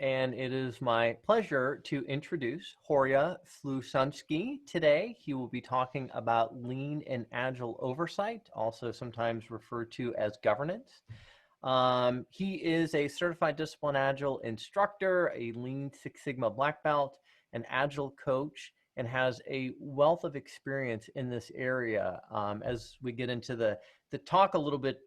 and it is my pleasure to introduce Horia Slușanschi today. He will be talking about lean and agile oversight, also sometimes referred to as governance. He is a certified discipline agile instructor, a lean Six Sigma black belt, an agile coach, and has a wealth of experience in this area. As we get into the talk a little bit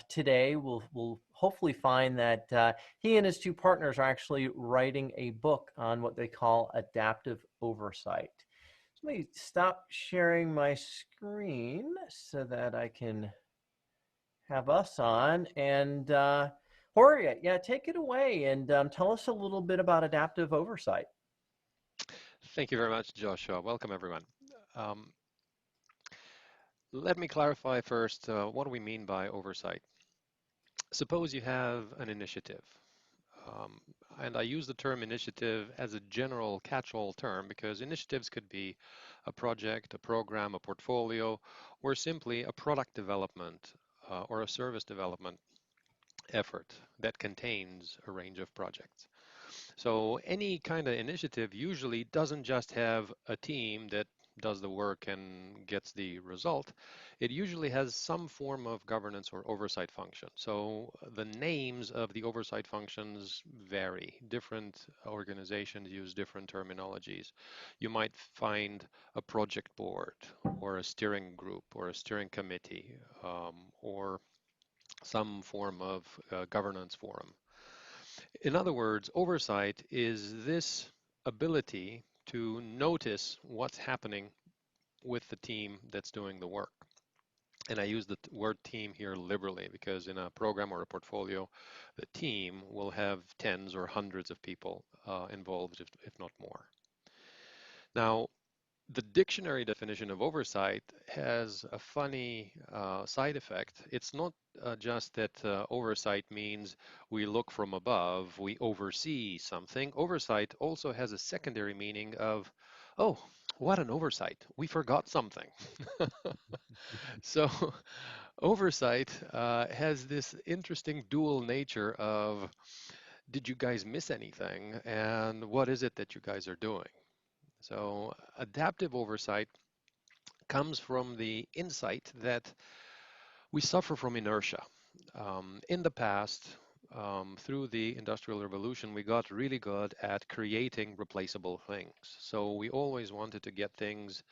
today, we'll hopefully find that he and his two partners are actually writing a book on what they call adaptive oversight. So let me stop sharing my screen so that I can have us on. And Horia, yeah, take it away and tell us a little bit about adaptive oversight. Thank you very much, Joshua. Welcome, everyone. Um, Let me clarify first what do we mean by oversight. Suppose you have an initiative, um, and I use the term initiative as a general catch-all term because initiatives could be a project, a program, a portfolio, or simply a product development or a service development effort that contains a range of projects. So any kind of initiative usually doesn't just have a team that does the work and gets the result. It usually has some form of governance or oversight function. So the names of the oversight functions vary. Different organizations use different terminologies. You might find a project board or a steering group or a steering committee or some form of governance forum. In other words, oversight is this ability to notice what's happening with the team that's doing the work. And I use the word team here liberally because in a program or a portfolio, the team will have tens or hundreds of people involved, if not more. Now, the dictionary definition of oversight has a funny side effect. It's not just that oversight means we look from above, we oversee something. Oversight also has a secondary meaning of, oh, what an oversight, we forgot something. So oversight has this interesting dual nature of, did you guys miss anything? And what is it that you guys are doing? So adaptive oversight comes from the insight that we suffer from inertia. In the past, through the Industrial Revolution, we got really good at creating replaceable things. So we always wanted to get things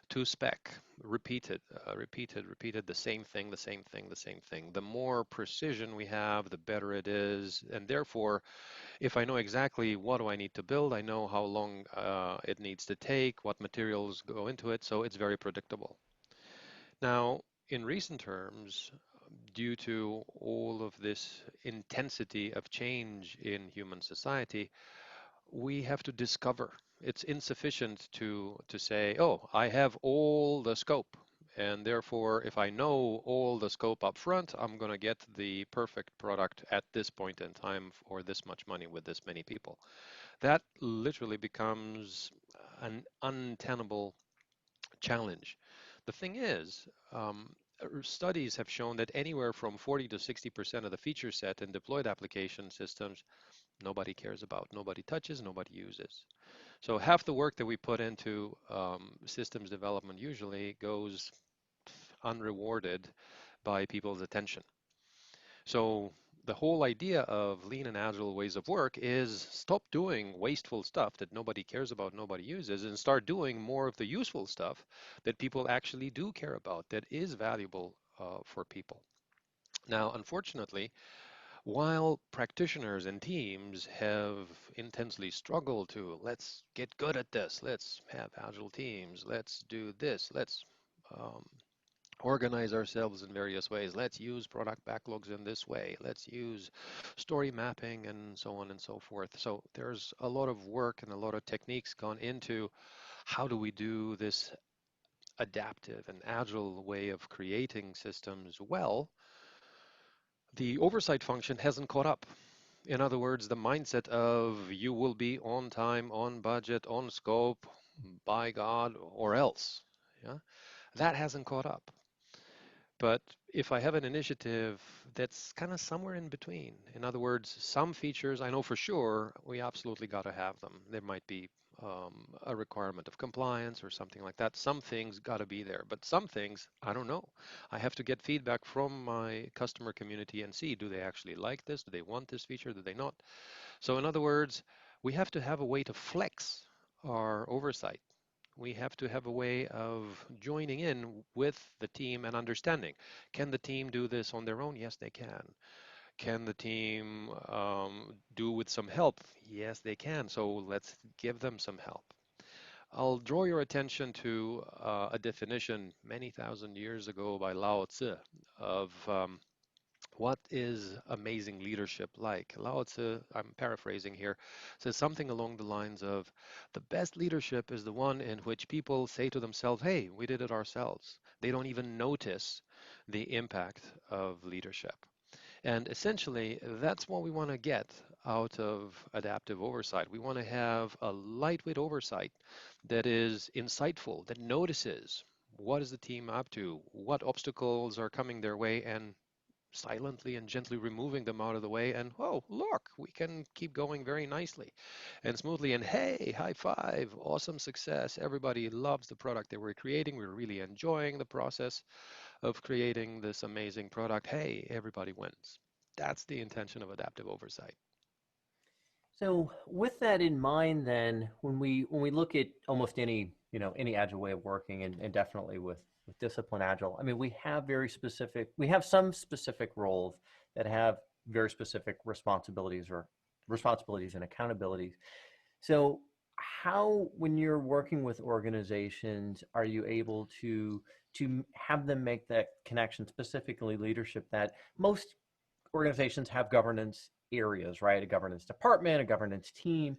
to spec, repeated, the same thing, the same thing, the same thing. The more precision we have, the better it is. And therefore, if I know exactly what do I need to build, I know how long it needs to take, what materials go into it, so it's very predictable. Now, in recent terms, due to all of this intensity of change in human society, we have to discover. It's insufficient to say, oh, I have all the scope, and therefore, if I know all the scope up front, I'm going to get the perfect product at this point in time for this much money with this many people. That literally becomes an untenable challenge. The thing is, studies have shown that anywhere from 40 to 60% of the feature set in deployed application systems nobody cares about, nobody touches, nobody uses. So half the work that we put into systems development usually goes unrewarded by people's attention. So the whole idea of lean and agile ways of work is stop doing wasteful stuff that nobody cares about, nobody uses, and start doing more of the useful stuff that people actually do care about, that is valuable for people. Now, unfortunately, while practitioners and teams have intensely struggled to, let's get good at this, let's have agile teams, let's do this, let's um, organize ourselves in various ways, let's use product backlogs in this way, let's use story mapping and so on and so forth. So there's a lot of work and a lot of techniques gone into how do we do this adaptive and agile way of creating systems well. The oversight function hasn't caught up. In other words, the mindset of you will be on time, on budget, on scope, by God, or else, yeah, that hasn't caught up. But if I have an initiative that's kind of somewhere in between. In other words, some features I know for sure we absolutely got to have them. There might be a requirement of compliance or something like that. Some things got to be there, but some things I don't know. I have to get feedback from my customer community and see, do they actually like this? Do they want this feature? Do they not? So in other words, we have to have a way to flex our oversight. We have to have a way of joining in with the team and understanding. Can the team do this on their own? Yes, they can. Can the team do with some help? Yes, they can. So let's give them some help. I'll draw your attention to a definition many thousand years ago by Lao Tzu of what is amazing leadership like? Lao Tzu, I'm paraphrasing here, says something along the lines of the best leadership is the one in which people say to themselves, hey, we did it ourselves. They don't even notice the impact of leadership. And essentially, that's what we want to get out of adaptive oversight. We want to have a lightweight oversight that is insightful, that notices what is the team up to, what obstacles are coming their way, and silently and gently removing them out of the way, and oh, look, we can keep going very nicely and smoothly, and hey, high five, awesome success, everybody loves the product that we're creating, we're really enjoying the process of creating this amazing product, hey, everybody wins. That's the intention of adaptive oversight. So with that in mind, then when we look at almost any any agile way of working, and definitely with discipline agile, I mean we have some specific roles that have very specific responsibilities and accountabilities. So how, when you're working with organizations, are you able to have them make that connection, specifically leadership, that most organizations have governance areas, right? A governance department, a governance team.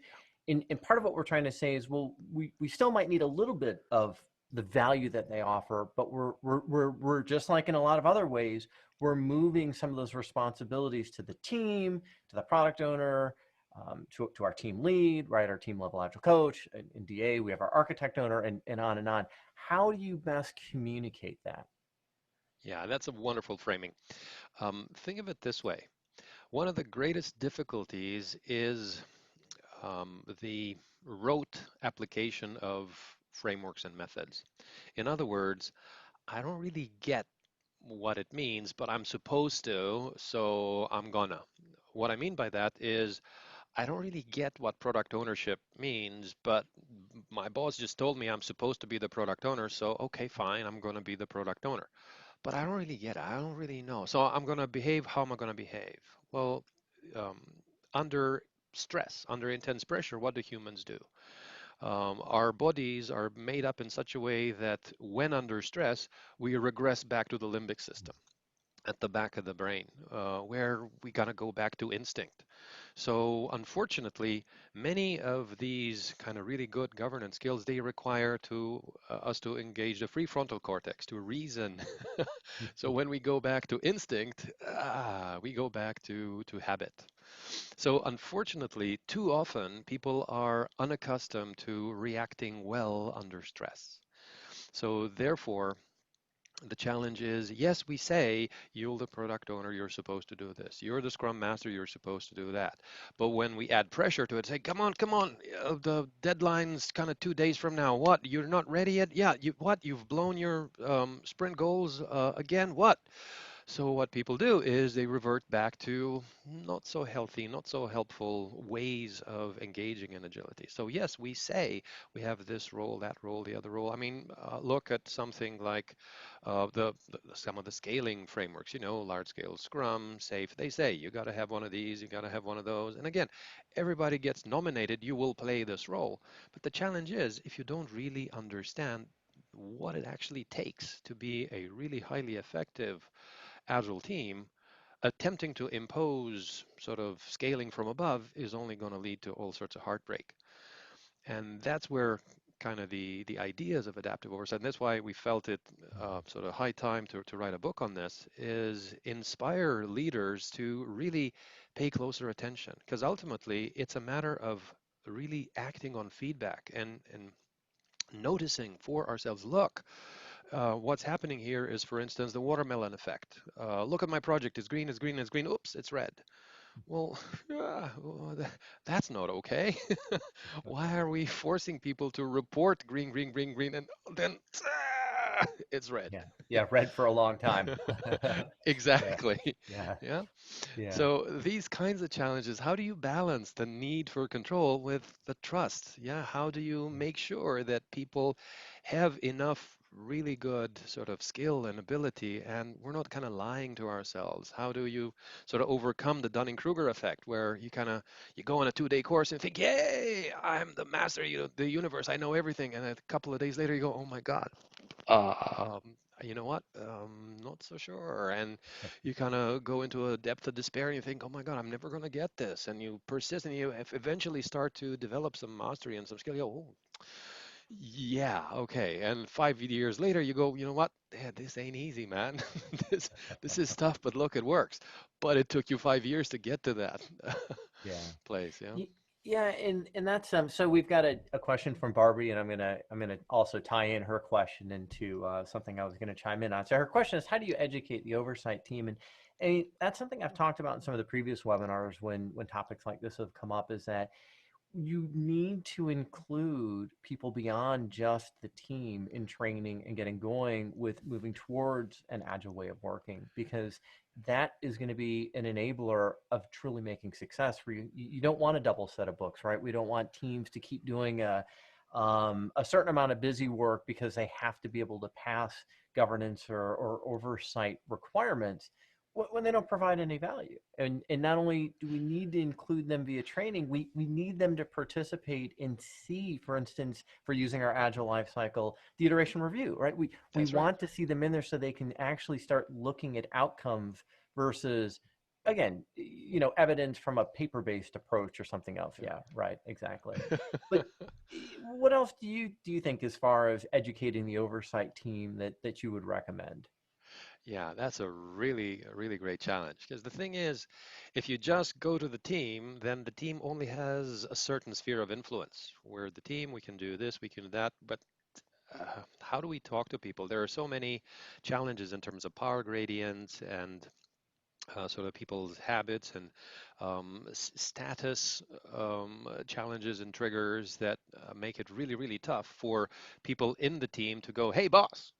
And part of what we're trying to say is, well, we still might need a little bit of the value that they offer, but we're just like in a lot of other ways, we're moving some of those responsibilities to the team, to the product owner, to our team lead, right? Our team level agile coach. In DA, we have our architect owner, and on and on. How do you best communicate that? Yeah, that's a wonderful framing. Think of it this way. One of the greatest difficulties is the rote application of frameworks and methods. In other words, I don't really get what it means, but I'm supposed to, so I'm gonna. What I mean by that is I don't really get what product ownership means, but my boss just told me I'm supposed to be the product owner, so okay, fine, I'm gonna be the product owner. But I don't really get it. I don't really know. So I'm gonna behave. How am I gonna behave? Well, um, under stress, under intense pressure, what do humans do? Our bodies are made up in such a way that when under stress, we regress back to the limbic system at the back of the brain, where we gotta go back to instinct. So unfortunately, many of these kind of really good governance skills, they require to us to engage the prefrontal cortex to reason. So when we go back to instinct, we go back to habit. So unfortunately, too often people are unaccustomed to reacting well under stress. So therefore, the challenge is, yes, we say you're the product owner, you're supposed to do this. You're the scrum master, you're supposed to do that. But when we add pressure to it, say, come on, the deadline's kind of 2 days from now. What? You're not ready yet? Yeah, what? You've blown your sprint goals again? What? So what people do is they revert back to not so healthy, not so helpful ways of engaging in agility. So yes, we say we have this role, that role, the other role. I mean, look at something like some of the scaling frameworks, large scale Scrum, SAFe. They say you got to have one of these, you got to have one of those. And again, everybody gets nominated, you will play this role. But the challenge is, if you don't really understand what it actually takes to be a really highly effective Agile team, attempting to impose sort of scaling from above is only going to lead to all sorts of heartbreak. And that's where kind of the ideas of adaptive oversight, and that's why we felt it sort of high time to write a book on this, is inspire leaders to really pay closer attention. Because ultimately, it's a matter of really acting on feedback and noticing for ourselves, look, What's happening here is, for instance, the watermelon effect. Look at my project, it's green, it's green, it's green, oops, it's red. Well, well, that's not okay. Why are we forcing people to report green, green, green, green, and then it's red? Yeah. Yeah. Read for a long time. Yeah. Exactly. Yeah. Yeah. Yeah. So these kinds of challenges, how do you balance the need for control with the trust? Yeah. How do you make sure that people have enough really good sort of skill and ability, and we're not kind of lying to ourselves? How do you sort of overcome the Dunning-Kruger effect, where you go on a 2-day course and think, "Yay, I'm the master, the universe, I know everything," and a couple of days later you go, "Oh my God, um, you know what? Not so sure." And you kind of go into a depth of despair and you think, "Oh my God, I'm never going to get this." And you persist and you eventually start to develop some mastery and some skill. You go, "Oh, yeah, okay." And 5 years later, you go, "You know what? Yeah, this ain't easy, man. This this is tough, but look, it works." But it took you 5 years to get to that Yeah. place. Yeah. Yeah, and that's so we've got a question from Barbie, and I'm gonna also tie in her question into something I was gonna chime in on. So her question is, how do you educate the oversight team? And that's something I've talked about in some of the previous webinars when topics like this have come up. Is that you need to include people beyond just the team in training and getting going with moving towards an agile way of working, because that is going to be an enabler of truly making success for you. You don't want a double set of books, right? We don't want teams to keep doing a certain amount of busy work because they have to be able to pass governance or oversight requirements when they don't provide any value. And not only do we need to include them via training, we need them to participate and see, for instance, for using our agile life cycle, the iteration review, right? We That's right. want to see them in there so they can actually start looking at outcomes versus, again, evidence from a paper-based approach or something else. Yeah, right, exactly. But what else do you think, as far as educating the oversight team, that you would recommend? Yeah, that's a really great challenge. Because the thing is, if you just go to the team, then the team only has a certain sphere of influence. We're the team, we can do this, we can do that. But how do we talk to people? There are so many challenges in terms of power gradients and sort of people's habits and status challenges and triggers that make it really, really tough for people in the team to go, "Hey, boss,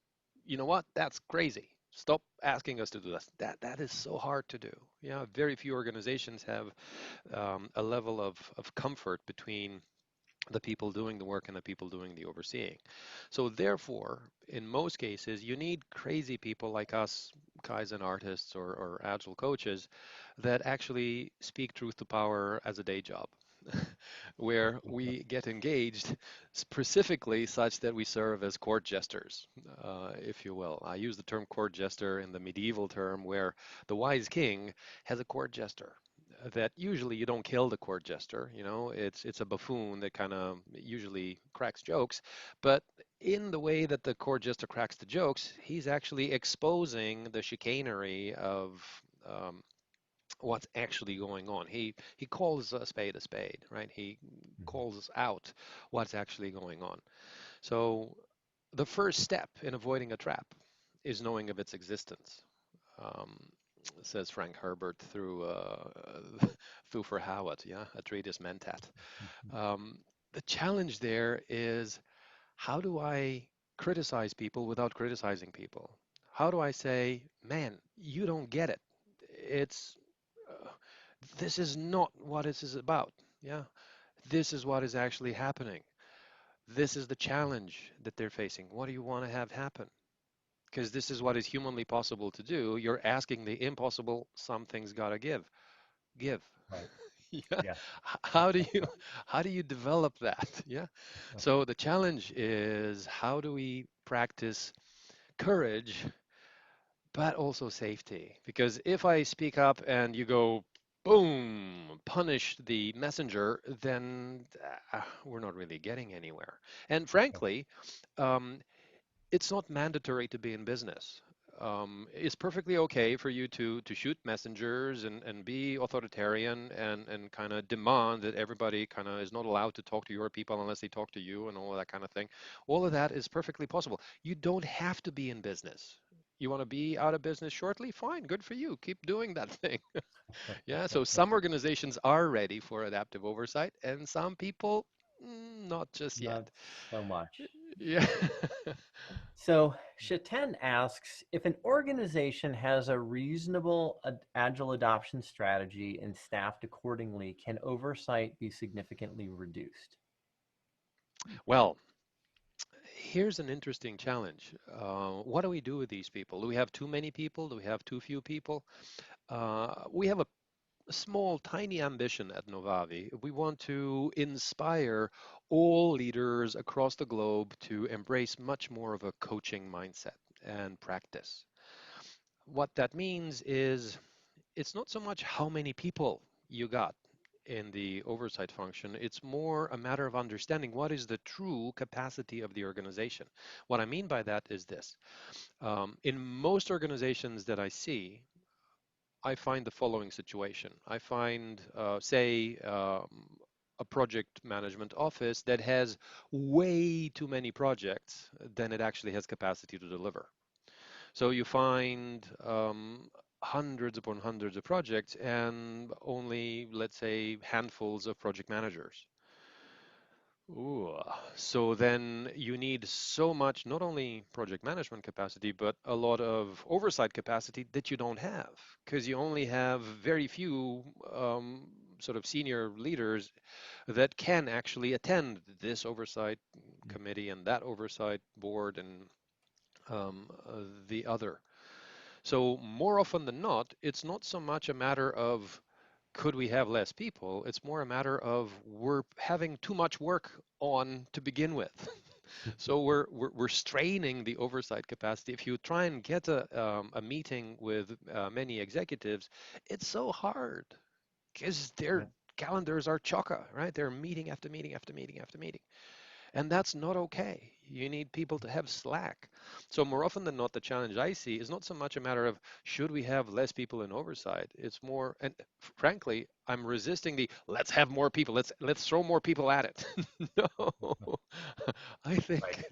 you know what? That's crazy. Stop asking us to do this." That is so hard to do. Yeah, very few organizations have a level of comfort between the people doing the work and the people doing the overseeing. So therefore, in most cases, you need crazy people like us, Kaizen artists or agile coaches, that actually speak truth to power as a day job, where we get engaged specifically such that we serve as court jesters, if you will. I use the term court jester in the medieval term, where the wise king has a court jester that usually you don't kill the court jester. It's a buffoon that kind of usually cracks jokes, but in the way that the court jester cracks the jokes, he's actually exposing the chicanery of um, what's actually going on. He calls a spade, right? He calls out what's actually going on. So the first step in avoiding a trap is knowing of its existence. Um, Says Frank Herbert through for Howard, yeah, a treatise mentat. Um, the challenge there is, how do I criticize people without criticizing people? How do I say, "Man, you don't get it. It's uh, this is not what this is about. Yeah, this is what is actually happening. This is the challenge that they're facing. What do you want to have happen? Because this is what is humanly possible to do. You're asking the impossible. Something's got to give. Give." Right. Yeah. Yeah. How do you how do you develop that? Yeah. So the challenge is, how do we practice courage but also safety? Because if I speak up and you go boom, punish the messenger, then we're not really getting anywhere. And frankly, um, it's not mandatory to be in business. It's perfectly okay for you to shoot messengers and be authoritarian and kind of demand that everybody kind of is not allowed to talk to your people unless they talk to you and all of that kind of thing. All of that is perfectly possible. You don't have to be in business. You want to be out of business shortly? Fine, good for you. Keep doing that thing. Yeah, so some organizations are ready for adaptive oversight, and some people, not just yet. Not so much. Yeah. So Shatan asks, if an organization has a reasonable agile adoption strategy and staffed accordingly, can oversight be significantly reduced? Well, here's an interesting challenge. What do we do with these people? Do we have too many people? Do we have too few people? We have a small, tiny ambition at Novavi. We want to inspire all leaders across the globe to embrace much more of a coaching mindset and practice. What that means is it's not so much how many people you got in the oversight function, it's more a matter of understanding what is the true capacity of the organization. What I mean by that is this. In most organizations that I see, I find the following situation. I find, a project management office that has way too many projects than it actually has capacity to deliver. So you find hundreds upon hundreds of projects and only, let's say, handfuls of project managers. Ooh. So then you need so much, not only project management capacity, but a lot of oversight capacity that you don't have, because you only have very few sort of senior leaders that can actually attend this oversight committee and that oversight board and the other. So more often than not, it's not so much a matter of could we have less people? It's more a matter of we're having too much work on to begin with. So we're straining the oversight capacity. If you try and get a meeting with many executives, it's so hard because their Yeah. calendars are chocker, right? They're meeting after meeting after meeting after meeting. And that's not okay. You need people to have slack. So more often than not, the challenge I see is not so much a matter of should we have less people in oversight. It's more, and frankly, I'm resisting the let's have more people. Let's throw more people at it. No, I Right. think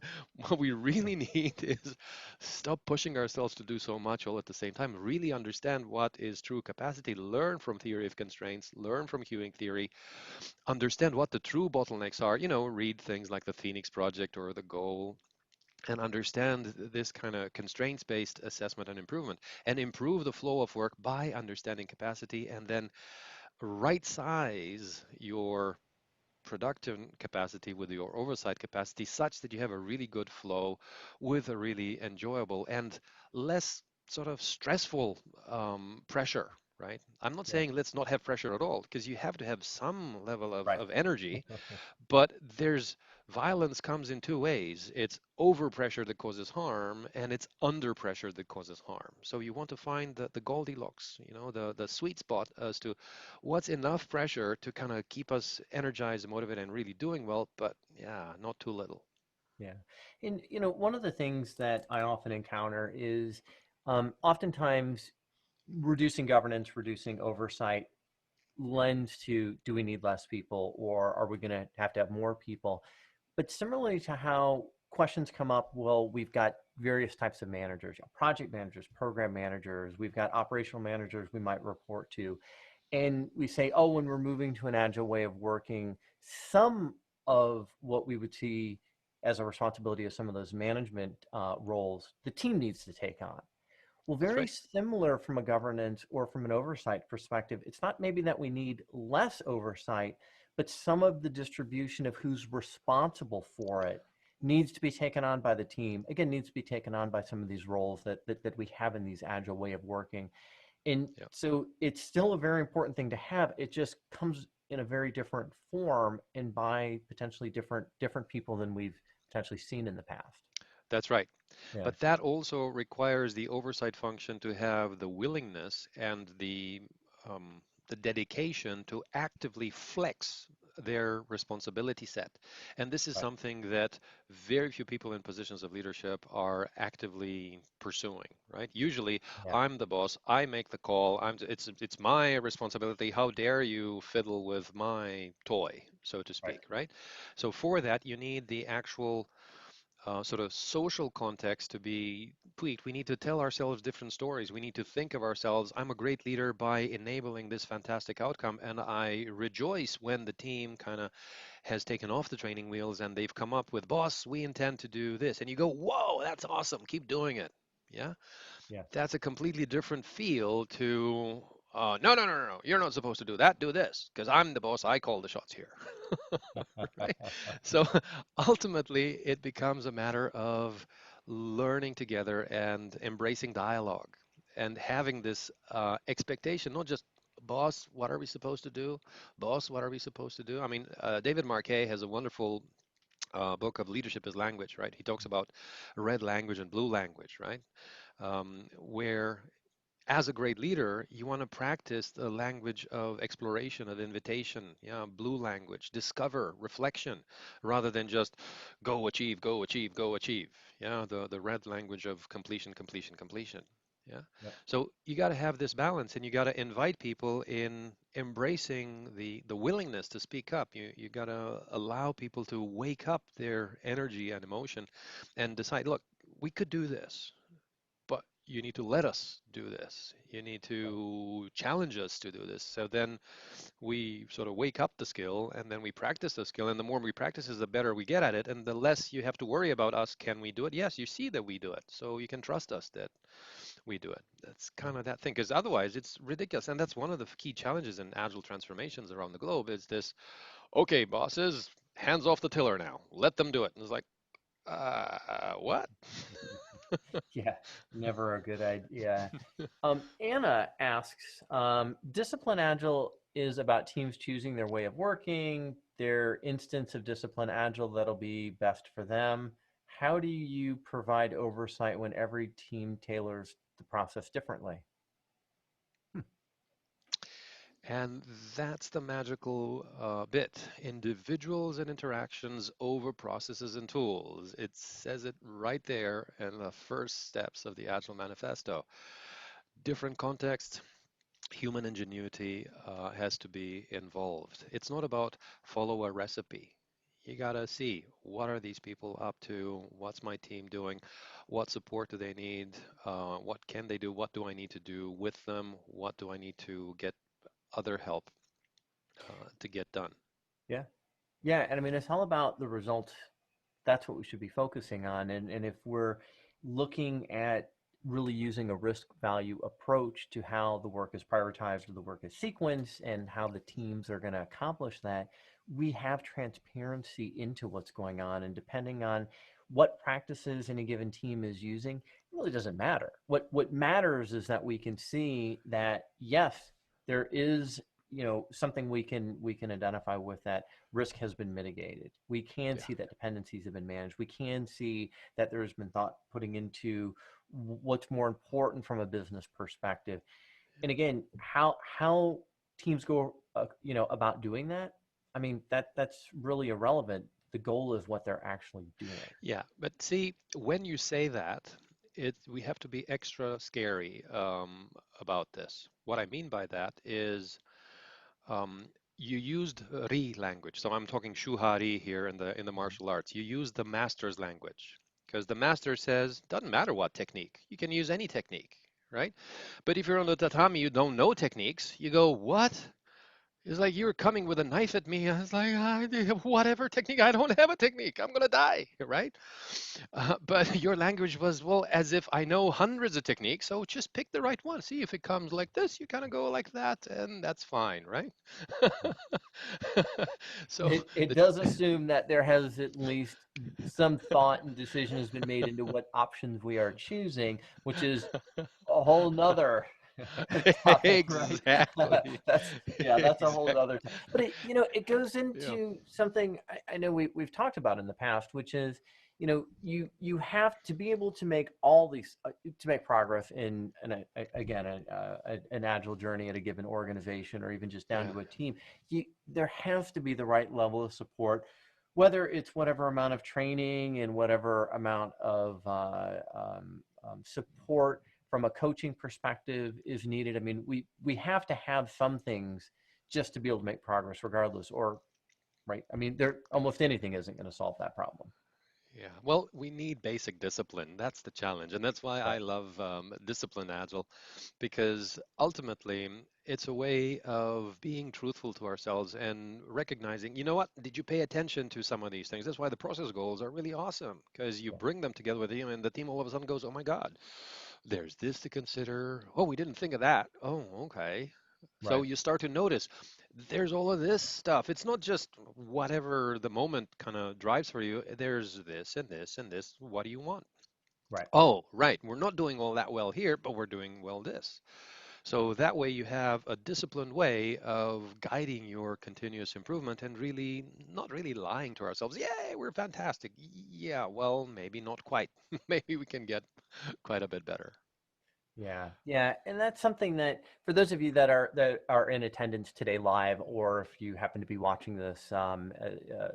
what we really need is stop pushing ourselves to do so much all at the same time. Really understand what is true capacity. Learn from theory of constraints. Learn from queuing theory, understand what the true bottlenecks are, read things like the Phoenix Project or the Goal, and understand this kind of constraints-based assessment and improvement, and improve the flow of work by understanding capacity, and then right size your productive capacity with your oversight capacity such that you have a really good flow with a really enjoyable and less sort of stressful pressure, right? I'm not Yeah. saying let's not have pressure at all, because you have to have some level Right. of energy, but there's violence comes in two ways. It's over pressure that causes harm, and it's under pressure that causes harm. So you want to find the Goldilocks, the sweet spot as to what's enough pressure to kind of keep us energized, motivated, and really doing well, but yeah, not too little. Yeah. And, one of the things that I often encounter is oftentimes reducing governance, reducing oversight lends to do we need less people or are we going to have more people? But similarly to how questions come up, well, we've got various types of managers, project managers, program managers, we've got operational managers we might report to. And we say, oh, when we're moving to an agile way of working, some of what we would see as a responsibility of some of those management roles, the team needs to take on. Well, That's very right. similar from a governance or from an oversight perspective. It's not maybe that we need less oversight, but some of the distribution of who's responsible for it needs to be taken on by the team. Again, needs to be taken on by some of these roles that we have in these agile way of working. And Yeah. so it's still a very important thing to have. It just comes in a very different form and by potentially different people than we've potentially seen in the past. That's right. Yeah. But that also requires the oversight function to have the willingness and the dedication to actively flex their responsibility set. And this is Right. something that very few people in positions of leadership are actively pursuing, right? Usually, Yeah. I'm the boss, I make the call, it's my responsibility. How dare you fiddle with my toy, so to Right. speak, right? So for that, you need the actual sort of social context to be tweaked. We need to tell ourselves different stories. We need to think of ourselves, I'm a great leader by enabling this fantastic outcome. And I rejoice when the team kind of has taken off the training wheels and they've come up with, boss, we intend to do this. And you go, whoa, that's awesome. Keep doing it. Yeah. Yes. That's a completely different feel to, no, no, no, no, no, you're not supposed to do that. Do this because I'm the boss. I call the shots here. Right? So ultimately, it becomes a matter of learning together and embracing dialogue and having this expectation, not just boss, what are we supposed to do? Boss, what are we supposed to do? I mean, David Marquet has a wonderful book of leadership as language, right? He talks about red language and blue language, right? Where as a great leader, you want to practice the language of exploration, of invitation, yeah, blue language, discover, reflection, rather than just go achieve, go achieve, go achieve. Yeah, the red language of completion, completion, completion. Yeah. Yep. So you got to have this balance and you got to invite people in embracing the willingness to speak up. You got to allow people to wake up their energy and emotion and decide, look, we could do this, but you need to let us do this. You need Right. to challenge us to do this. So then we sort of wake up the skill and then we practice the skill. And the more we practice is the better we get at it. And the less you have to worry about us. Can we do it? Yes, you see that we do it. So you can trust us that we do it. That's Yeah. kind of that thing. Because otherwise it's ridiculous. And that's one of the key challenges in agile transformations around the globe is this, okay, bosses, hands off the tiller now. Let them do it. And it's like, what? Yeah. Never a good idea. Anna asks, Discipline Agile is about teams choosing their way of working, their instance of Discipline Agile that'll be best for them. How do you provide oversight when every team tailors the process differently? Hmm. And that's the magical bit. Individuals and interactions over processes and tools. It says it right there in the first steps of the Agile Manifesto. Different context, human ingenuity has to be involved. It's not about follow a recipe. You gotta see what are these people up to? What's my team doing? What support do they need? What can they do? What do I need to do with them? What do I need to get other help to get done? Yeah. Yeah. And I mean, it's all about the results. That's what we should be focusing on. And if we're looking at really using a risk value approach to how the work is prioritized or the work is sequenced and how the teams are going to accomplish that, we have transparency into what's going on. And depending on what practices any given team is using, it really doesn't matter. What matters is that we can see that yes, there is something we can identify with that risk has been mitigated. We can Yeah. see that dependencies have been managed. We can see that there's been thought putting into what's more important from a business perspective. And again, how teams go about doing that, I mean, that's really irrelevant. The goal is what they're actually doing. Yeah, but see, when you say that, we have to be extra scary about this. What I mean by that is um, you used Ri language. So I'm talking Shuhari here in the martial arts. You use the master's language because the master says, doesn't matter what technique, you can use any technique, right? But if you're on the tatami, you don't know techniques, you go, what? It's like you were coming with a knife at me. I was like, whatever technique, I don't have a technique. I'm gonna die, right? But your language was, well, as if I know hundreds of techniques, so just pick the right one. See if it comes like this, you kind of go like that, and that's fine, right? So It the does assume that there has at least some thought and decision has been made into what options we are choosing, which is a whole nother topic, right? exactly, That's a whole exactly, other but it goes yeah, into something I know we've talked about in the past, which is you have to be able to make all these to make progress in an agile journey at a given organization or even just down Yeah. to a team. There has to be the right level of support, whether it's whatever amount of training and whatever amount of support from a coaching perspective is needed. I mean, we have to have some things just to be able to make progress regardless, or right. I mean, there almost anything isn't going to solve that problem. Yeah, well, we need basic discipline. That's the challenge. And that's why I Right. love discipline agile, because ultimately it's a way of being truthful to ourselves and recognizing, you know what, did you pay attention to some of these things? That's why the process goals are really awesome, because you Yeah. bring them together with you and the team all of a sudden goes, oh my God, there's this to consider. Oh, we didn't think of that. Oh, okay. So Right. you start to notice there's all of this stuff. It's not just whatever the moment kind of drives for you. There's this and this and this. What do you want? Right. Oh, right. We're not doing all that well here, but we're doing well this. So that way you have a disciplined way of guiding your continuous improvement and really not really lying to ourselves. Yay, we're fantastic. Yeah, well, maybe not quite. Maybe we can get quite a bit better. Yeah, yeah, and that's something that for those of you that are in attendance today live, or if you happen to be watching this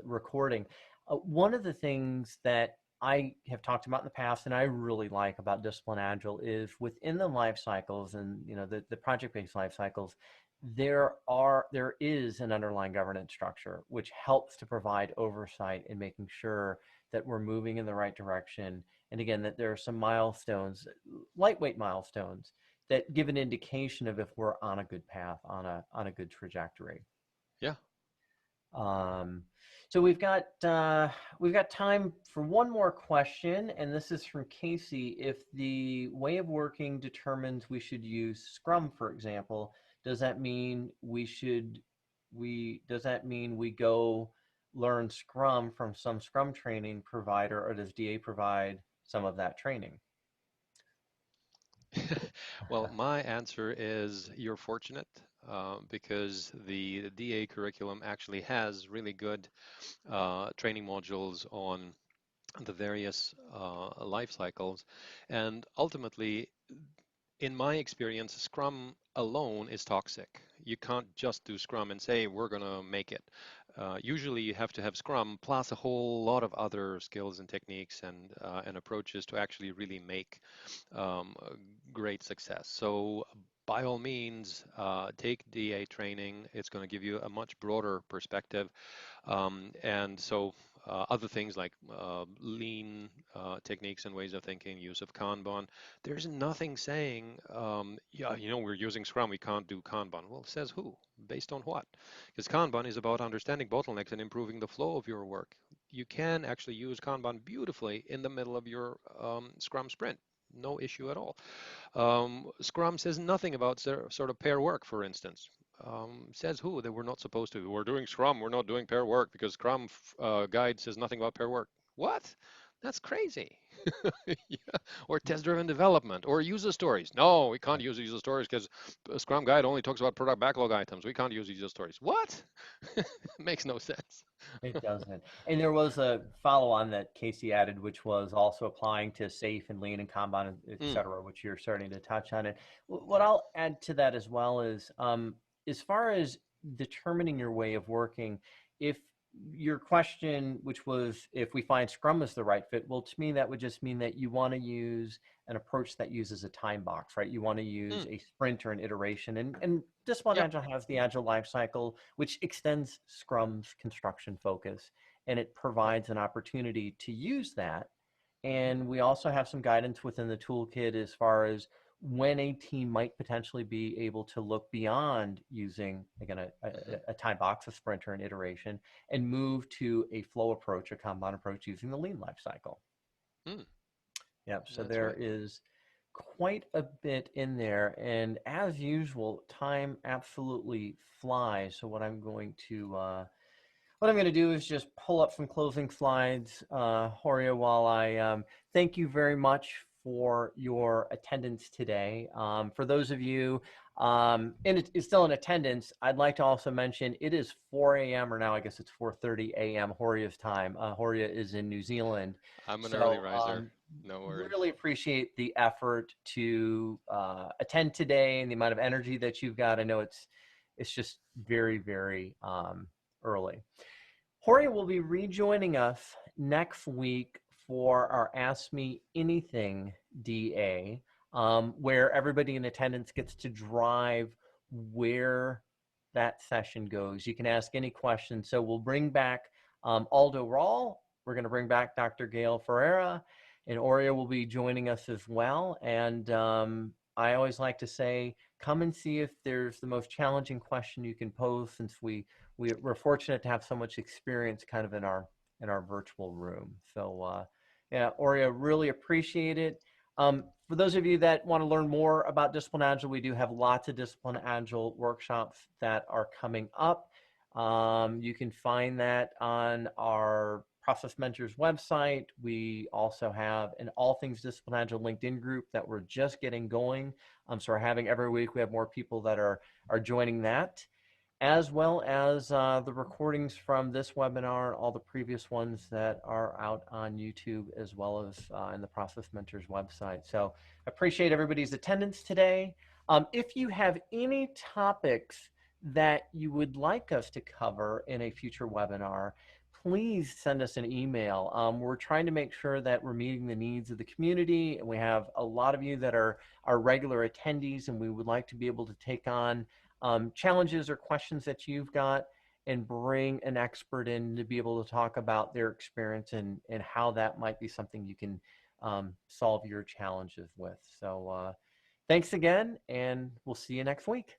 recording, one of the things that I have talked about in the past, and I really like about Discipline Agile, is within the life cycles and the project-based life cycles, there is an underlying governance structure which helps to provide oversight in making sure that we're moving in the right direction, and again that there are some milestones, lightweight milestones, that give an indication of if we're on a good path, on a good trajectory. Yeah. Um, so we've got time for one more question, and this is from Casey. If the way of working determines we should use Scrum, for example, does that mean we go learn Scrum from some Scrum training provider, or does DA provide some of that training? Well, my answer is you're fortunate because the DA curriculum actually has really good training modules on the various life cycles. And ultimately, in my experience, Scrum alone is toxic. You can't just do Scrum and say, we're going to make it. Usually, you have to have Scrum plus a whole lot of other skills and techniques and approaches to actually really make a great success. So, by all means, take DA training. It's going to give you a much broader perspective. And so other things like lean techniques and ways of thinking, use of Kanban, there's nothing saying, yeah, we're using Scrum, we can't do Kanban. Well, says who? Based on what? Because Kanban is about understanding bottlenecks and improving the flow of your work. You can actually use Kanban beautifully in the middle of your Scrum sprint. No issue at all. Scrum says nothing about sort of pair work, for instance. Says who that we're not supposed to. We're doing Scrum, we're not doing pair work because Scrum guide says nothing about pair work. What? That's crazy. Yeah. Or test-driven development or user stories. No, we can't Right. use user stories because Scrum guide only talks about product backlog items. We can't use user stories. What? Makes no sense. It doesn't. And there was a follow-on that Casey added, which was also applying to SAFe and Lean and Kanban, et Mm, cetera, which you're starting to touch on. And what yeah. I'll add to that as well is, as far as determining your way of working, if your question, which was if we find Scrum is the right fit, well, to me, that would just mean that you want to use an approach that uses a time box, right? You want to use Mm, a sprint or an iteration. And Discipline yep. Agile has the Agile life cycle, which extends Scrum's construction focus, and it Yep. provides an opportunity to use that. Hmm. And we also have some guidance within the toolkit as far as when a team might potentially be able to look beyond using, again, Hmm. a time box, a sprint, or an iteration, and move to a flow approach, a Kanban approach using the lean life cycle. Mm, Yep. So that's there right. is quite a bit in there. And as usual, time absolutely flies. So what I'm going to do is just pull up some closing slides, Horia, while I thank you very much for your attendance today. For those of you And it's still in attendance. I'd like to also mention it is 4 a.m. or now I guess it's 4:30 a.m. Horia's time. Horia is in New Zealand. I'm an early So riser. No worries. really appreciate the effort to attend today and the amount of energy that you've got. I know it's just very, very early. Horia will be rejoining us next week for our Ask Me Anything DA, where everybody in attendance gets to drive where that session goes. You can ask any question. So we'll bring back Aldo Rawl. We're going to bring back Dr. Gail Ferreira, and Horia will be joining us as well. And I always like to say, come and see if there's the most challenging question you can pose, since we're fortunate to have so much experience kind of in our virtual room. So yeah, Horia, really appreciate it. For those of you that want to learn more about Discipline Agile, we do have lots of Discipline Agile workshops that are coming up. You can find that on our Process Mentors website. We also have an All Things Discipline Agile LinkedIn group that we're just getting going. So we're having every week, we have more people that are joining that, as well as the recordings from this webinar and all the previous ones that are out on YouTube, as well as in the Process Mentors website. So I appreciate everybody's attendance today. If you have any topics that you would like us to cover in a future webinar, please send us an email. We're trying to make sure that we're meeting the needs of the community, and we have a lot of you that are regular attendees, and we would like to be able to take on challenges or questions that you've got and bring an expert in to be able to talk about their experience and how that might be something you can solve your challenges with. So thanks again, and we'll see you next week.